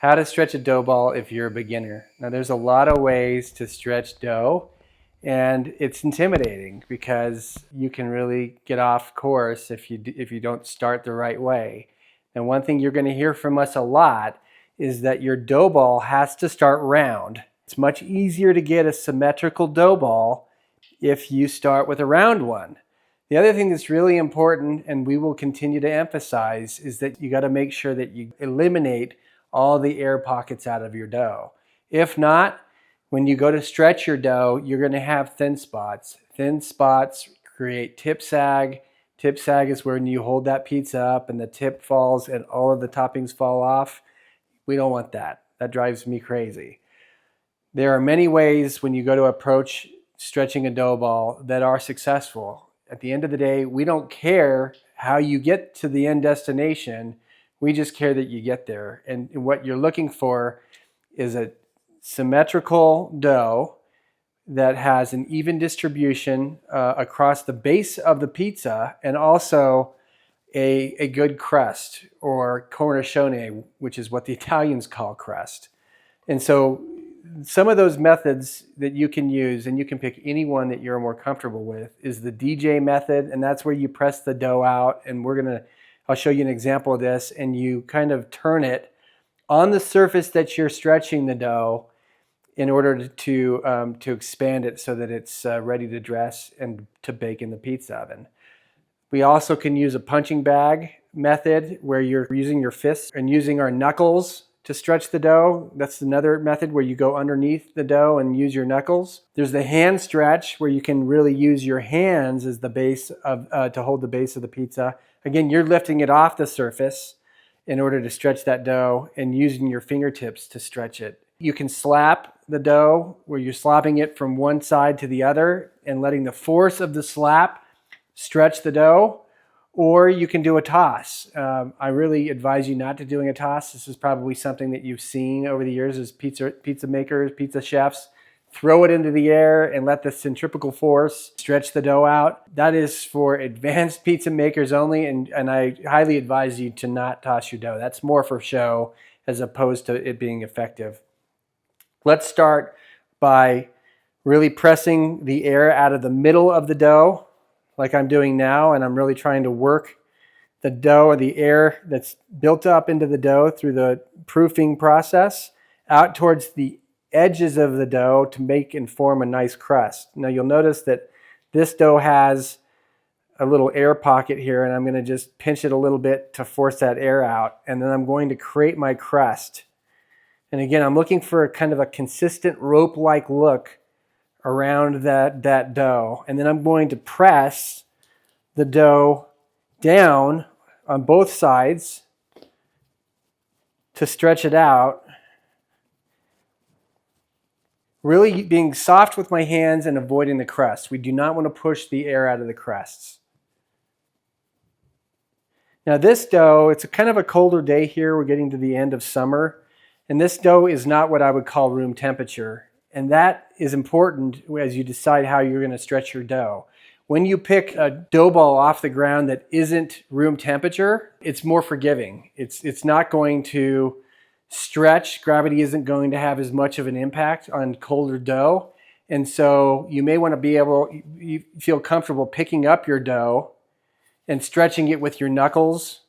How to stretch a dough ball if you're a beginner. Now there's a lot of ways to stretch dough, and it's intimidating because you can really get off course if you don't start the right way. And one thing you're going to hear from us a lot is that your dough ball has to start round. It's much easier to get a symmetrical dough ball if you start with a round one. The other thing that's really important, and we will continue to emphasize, is that you got to make sure that you eliminate all the air pockets out of your dough. If not, when you go to stretch your dough, you're going to have thin spots. Thin spots create tip sag. Tip sag is when you hold that pizza up and the tip falls and all of the toppings fall off. We don't want that. That drives me crazy. There are many ways when you go to approach stretching a dough ball that are successful. At the end of the day, we don't care how you get to the end destination. We just care that you get there. And what you're looking for is a symmetrical dough that has an even distribution across the base of the pizza, and also a good crust, or cornicione, which is what the Italians call crust. And so some of those methods that you can use, and you can pick any one that you're more comfortable with, is the DJ method, and that's where you press the dough out, and I'll show you an example of this, and you kind of turn it on the surface that you're stretching the dough in order to expand it so that it's ready to dress and to bake in the pizza oven. We also can use a punching bag method where you're using your fists and using our knuckles to stretch the dough. That's another method where you go underneath the dough and use your knuckles. There's the hand stretch where you can really use your hands as the base to hold the base of the pizza. Again, you're lifting it off the surface in order to stretch that dough and using your fingertips to stretch it. You can slap the dough where you're slapping it from one side to the other and letting the force of the slap stretch the dough, or you can do a toss. I really advise you not to doing a toss. This is probably something that you've seen over the years as pizza makers, pizza chefs. Throw it into the air and let the centrifugal force stretch the dough out. That is for advanced pizza makers only, and I highly advise you to not toss your dough. That's more for show as opposed to it being effective. Let's start by really pressing the air out of the middle of the dough, like I'm doing now, and I'm really trying to work the dough or the air that's built up into the dough through the proofing process out towards the edges of the dough to make and form a nice crust. Now you'll notice that this dough has a little air pocket here, and I'm going to just pinch it a little bit to force that air out, and then I'm going to create my crust. And again, I'm looking for a kind of a consistent rope-like look around that dough. And then I'm going to press the dough down on both sides to stretch it out. Really being soft with my hands and avoiding the crust. We do not want to push the air out of the crusts. Now this dough, it's a kind of a colder day here. We're getting to the end of summer. And this dough is not what I would call room temperature. And that is important as you decide how you're going to stretch your dough. When you pick a dough ball off the ground that isn't room temperature, it's more forgiving. It's not going to stretch. Gravity isn't going to have as much of an impact on colder dough. And so you may want to you feel comfortable picking up your dough and stretching it with your knuckles,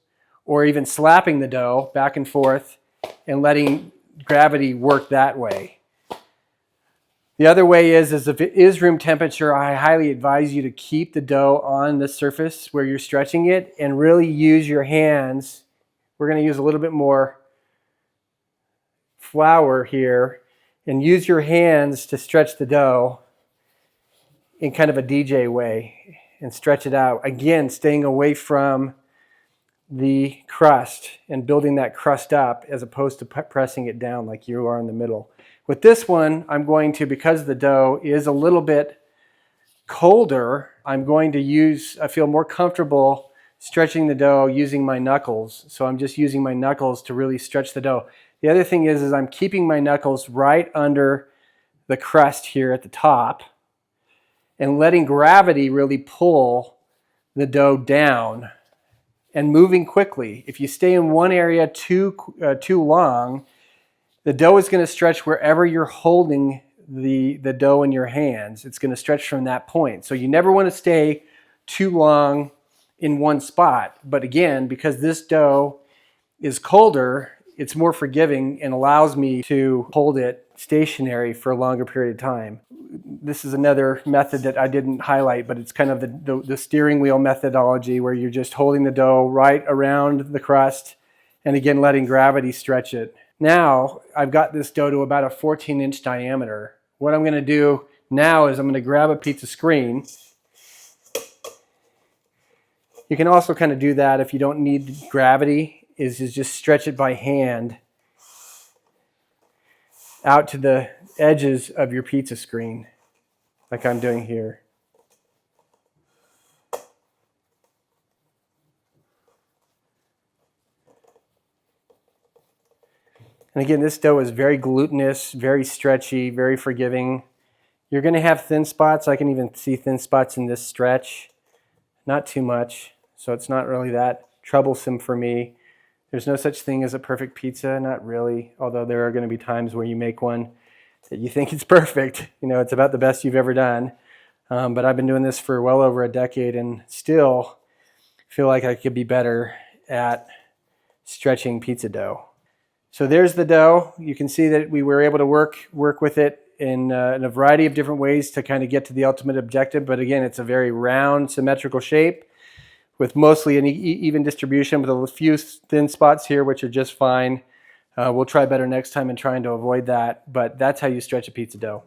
or even slapping the dough back and forth and letting gravity work that way. The other way is if it is room temperature, I highly advise you to keep the dough on the surface where you're stretching it and really use your hands. We're going to use a little bit more flour here, and use your hands to stretch the dough in kind of a DJ way and stretch it out. Again, staying away from the crust and building that crust up as opposed to pressing it down like you are in the middle. With this one, I'm going to, because the dough is a little bit colder, I feel more comfortable stretching the dough using my knuckles. So I'm just using my knuckles to really stretch the dough. The other thing is I'm keeping my knuckles right under the crust here at the top and letting gravity really pull the dough down and moving quickly. If you stay in one area too long, The dough is going to stretch wherever you're holding the dough in your hands. It's going to stretch from that point. So you never want to stay too long in one spot. But again, because this dough is colder, it's more forgiving and allows me to hold it stationary for a longer period of time. This is another method that I didn't highlight, but it's kind of the steering wheel methodology, where you're just holding the dough right around the crust and again letting gravity stretch it. Now I've got this dough to about a 14-inch diameter. What I'm going to do now is I'm going to grab a pizza screen. You can also kind of do that if you don't need gravity, is just stretch it by hand out to the edges of your pizza screen, like I'm doing here. And again, this dough is very glutinous, very stretchy, very forgiving. You're going to have thin spots. I can even see thin spots in this stretch. Not too much, so it's not really that troublesome for me. There's no such thing as a perfect pizza, not really, although there are going to be times where you make one that you think it's perfect. You know, it's about the best you've ever done. But I've been doing this for well over a decade and still feel like I could be better at stretching pizza dough. So there's the dough. You can see that we were able to work with it in a variety of different ways to kind of get to the ultimate objective. But again, it's a very round, symmetrical shape with mostly an even distribution, with a few thin spots here, which are just fine. We'll try better next time in trying to avoid that, but that's how you stretch a pizza dough.